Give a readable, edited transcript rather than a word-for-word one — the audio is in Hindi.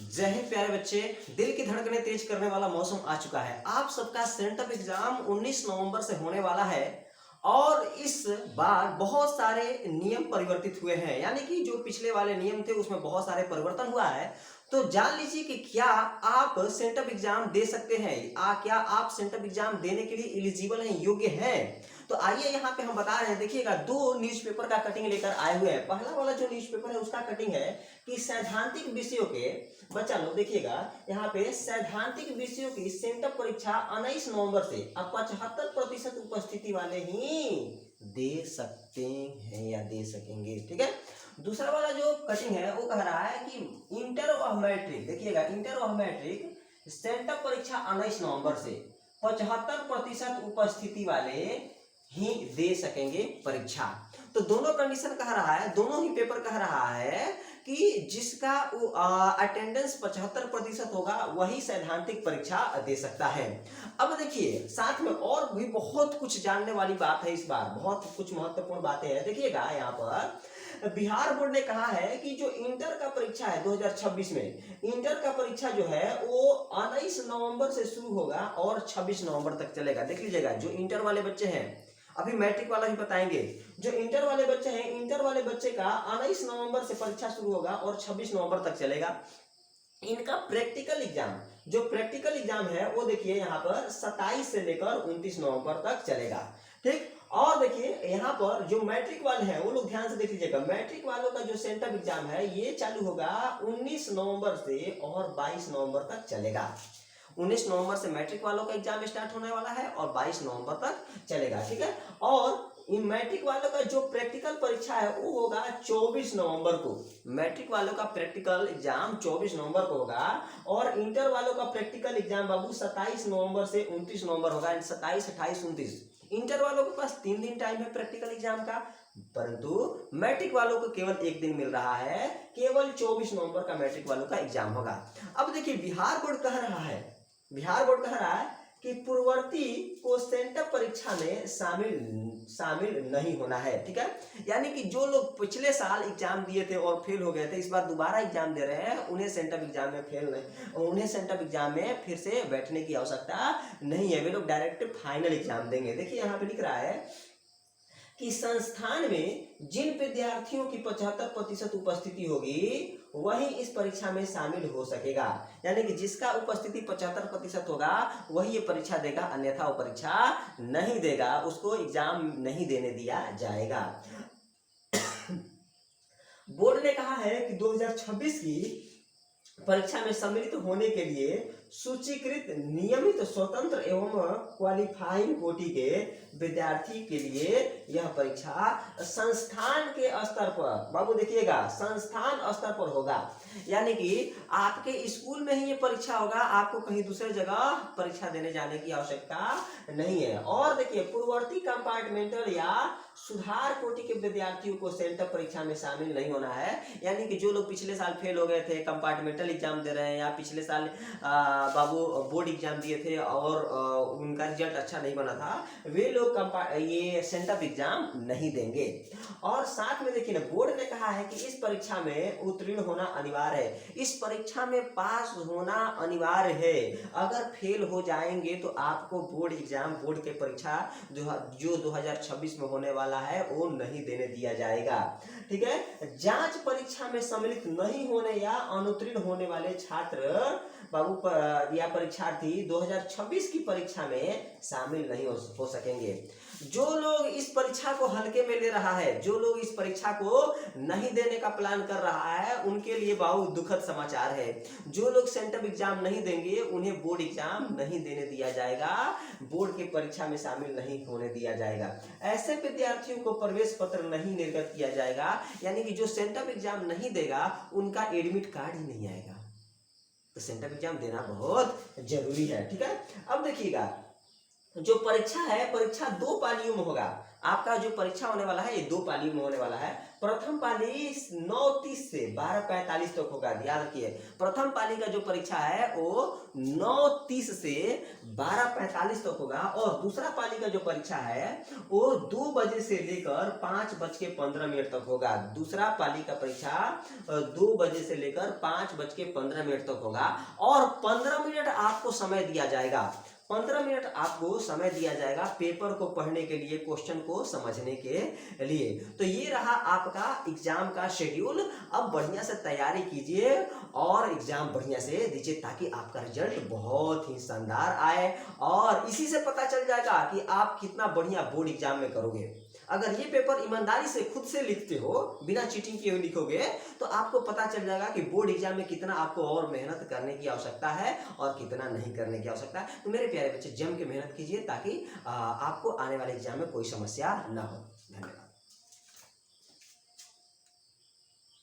जय हिंद प्यारे बच्चे। दिल की धड़कनें तेज करने वाला मौसम आ चुका है। आप सबका सेंटअप एग्जाम 19 नवंबर से होने वाला है और इस बार बहुत सारे नियम परिवर्तित हुए हैं, यानी कि जो पिछले वाले नियम थे उसमें बहुत सारे परिवर्तन हुआ है। तो जान लीजिए कि क्या आप सेंटअप एग्जाम दे सकते हैं, क्या आप सेंटअप एग्जाम देने के लिए एलिजिबल हैं, योग्य हैं। तो आइए यहाँ पे हम बता रहे हैं। देखिएगा, दो न्यूज़पेपर का कटिंग लेकर आए हुए हैं। पहला वाला जो न्यूज़पेपर है उसका कटिंग है कि सैद्धांतिक विषयों के बच्चा लोग देखिएगा, यहाँ पे सैद्धांतिक विषयों की सेंटअप परीक्षा 19 नवंबर से अब 75% उपस्थिति वाले ही दे सकते हैं या दे सकेंगे। ठीक है। दूसरा वाला जो कटिंग है वो कह रहा है कि इंटर और मैट्रिक, देखिएगा इंटर और मैट्रिक सेंटअप परीक्षा 19 नवंबर से 75% उपस्थिति वाले ही दे सकेंगे परीक्षा। तो दोनों कंडीशन कह रहा है, दोनों ही पेपर कह रहा है कि जिसका अटेंडेंस 75% होगा वही सैद्धांतिक परीक्षा दे सकता है। अब देखिए, साथ में और भी बहुत कुछ जानने वाली बात है। इस बार बहुत कुछ महत्वपूर्ण बातें हैं। देखिएगा, यहाँ पर बिहार बोर्ड ने कहा है कि जो इंटर का परीक्षा है 2026 में, इंटर का परीक्षा जो है वो 19 नवंबर से शुरू होगा और 26 नवंबर तक चलेगा। देख लीजिएगा, जो इंटर वाले बच्चे हैं, अभी मैट्रिक वाला भी बताएंगे, जो इंटर वाले बच्चे हैं, इंटर वाले बच्चे का 19 नवंबर से परीक्षा शुरू होगा और 26 नवंबर तक चलेगा। इनका प्रैक्टिकल एग्जाम, जो प्रैक्टिकल एग्जाम है वो देखिए यहाँ पर 27 से लेकर 29 नवंबर तक चलेगा। ठीक। और देखिए यहाँ पर जो मैट्रिक वाले हैं वो लोग ध्यान से देख लीजिएगा, मैट्रिक वालों का जो सेंटअप एग्जाम है ये चालू होगा 19 नवंबर से और 22 नवंबर तक चलेगा। 19 नवंबर से मैट्रिक वालों का एग्जाम स्टार्ट होने वाला है और 22 नवंबर तक चलेगा। ठीक है। और इन मैट्रिक वालों का जो प्रैक्टिकल परीक्षा है वो होगा 24 नवंबर को। मैट्रिक वालों का प्रैक्टिकल एग्जाम 24 नवंबर को होगा और इंटर वालों का प्रैक्टिकल एग्जाम बाबू 27 नवंबर से 29 नवंबर होगा। 27, 28, 29 इंटर वालों के पास 3 दिन टाइम है प्रैक्टिकल एग्जाम का, परंतु मैट्रिक वालों को केवल 1 दिन मिल रहा है। केवल 24 नवंबर का मैट्रिक वालों का एग्जाम होगा। अब देखिए, बिहार बोर्ड कह रहा है, बिहार बोर्ड कह रहा है कि पूर्ववर्ती को सेंटअप परीक्षा में शामिल नहीं होना है। ठीक है। यानी कि जो लोग पिछले साल एग्जाम दिए थे और फेल हो गए थे, इस बार दोबारा एग्जाम दे रहे हैं, उन्हें सेंटअप एग्जाम में फेल नहीं, उन्हें सेंटअप एग्जाम में फिर से बैठने की आवश्यकता नहीं है। वे लोग डायरेक्ट फाइनल एग्जाम देंगे। देखिए यहाँ पे लिख रहा है कि संस्थान में जिन विद्यार्थियों की 75% उपस्थिति होगी वही इस परीक्षा में शामिल हो सकेगा। यानी कि जिसका उपस्थिति 75% होगा वही ये परीक्षा देगा, अन्यथा वो परीक्षा नहीं देगा, उसको एग्जाम नहीं देने दिया जाएगा। बोर्ड ने कहा है कि 2026 की परीक्षा में सम्मिलित होने के लिए सूचीकृत नियमित स्वतंत्र एवं क्वालिफाइंग कोटि के विद्यार्थी के लिए यह परीक्षा संस्थान के स्तर पर, बाबू देखिएगा, संस्थान स्तर पर होगा। यानी कि आपके स्कूल में ही ये परीक्षा होगा, आपको कहीं दूसरे जगह परीक्षा देने जाने की आवश्यकता नहीं है। और देखिए, पूर्ववर्ती कंपार्टमेंटल या सुधार कोटि के विद्यार्थियों को सेंटअप परीक्षा में शामिल नहीं होना है। यानी कि जो लोग पिछले साल फेल हो गए थे, कंपार्टमेंटल एग्जाम दे रहे हैं, या पिछले साल बाबू बोर्ड एग्जाम दिए थे और उनका रिजल्ट अच्छा नहीं बना था, वे लोग ये सेंटअप एग्जाम नहीं देंगे। और साथ में देखिए ना, बोर्ड ने कहा है कि इस परीक्षा में उत्तीर्ण होना अनिवार्य है, इस परीक्षा में पास होना अनिवार्य है। अगर फेल हो जाएंगे तो आपको बोर्ड एग्जाम, बोर्ड के परीक्षा जो 2026 में होने वाला है वो नहीं देने दिया जाएगा। ठीक है। जांच परीक्षा में सम्मिलित नहीं होने या अनुत्तीर्ण होने वाले छात्र बाबू या परीक्षार्थी 2026 की परीक्षा में शामिल नहीं हो सकेंगे। जो लोग इस परीक्षा को हल्के में ले रहा है, जो लोग इस परीक्षा को नहीं देने का प्लान कर रहा है, उनके लिए बहुत दुखद समाचार है। जो लोग सेंटअप एग्जाम नहीं देंगे उन्हें बोर्ड एग्जाम नहीं देने दिया जाएगा, बोर्ड की परीक्षा में शामिल नहीं होने दिया जाएगा। ऐसे विद्यार्थियों को प्रवेश पत्र नहीं निर्गत किया जाएगा। यानी कि जो सेंटअप एग्जाम नहीं देगा उनका एडमिट कार्ड ही नहीं आएगा। तो सेंटअप एग्जाम देना बहुत जरूरी है। ठीक है। अब देखिएगा, जो परीक्षा है, परीक्षा 2 पालियों में होगा। आपका जो परीक्षा होने वाला है ये 2 पालियों में होने वाला है। प्रथम पाली 9:30 से 12:45 तक होगा। याद रखिए, प्रथम पाली का जो परीक्षा है वो 9:30 से 12:45 तक होगा और दूसरा पाली का जो परीक्षा है वो 2 बजे से लेकर 5:15 तक होगा। दूसरा पाली का परीक्षा 2 बजे से लेकर 5:15 तक होगा और 15 मिनट आपको समय दिया जाएगा। 15 मिनट आपको समय दिया जाएगा पेपर को पढ़ने के लिए, क्वेश्चन को समझने के लिए। तो ये रहा आपका एग्जाम का शेड्यूल। अब बढ़िया से तैयारी कीजिए और एग्जाम बढ़िया से दीजिए ताकि आपका रिजल्ट बहुत ही शानदार आए और इसी से पता चल जाएगा कि आप कितना बढ़िया बोर्ड एग्जाम में करोगे। अगर ये पेपर ईमानदारी से खुद से लिखते हो, बिना चीटिंग किए हुए लिखोगे, तो आपको पता चल जाएगा कि बोर्ड एग्जाम में कितना आपको और मेहनत करने की आवश्यकता है और कितना नहीं करने की आवश्यकता है। तो मेरे प्यारे बच्चे, जम के मेहनत कीजिए ताकि आपको आने वाले एग्जाम में कोई समस्या ना हो।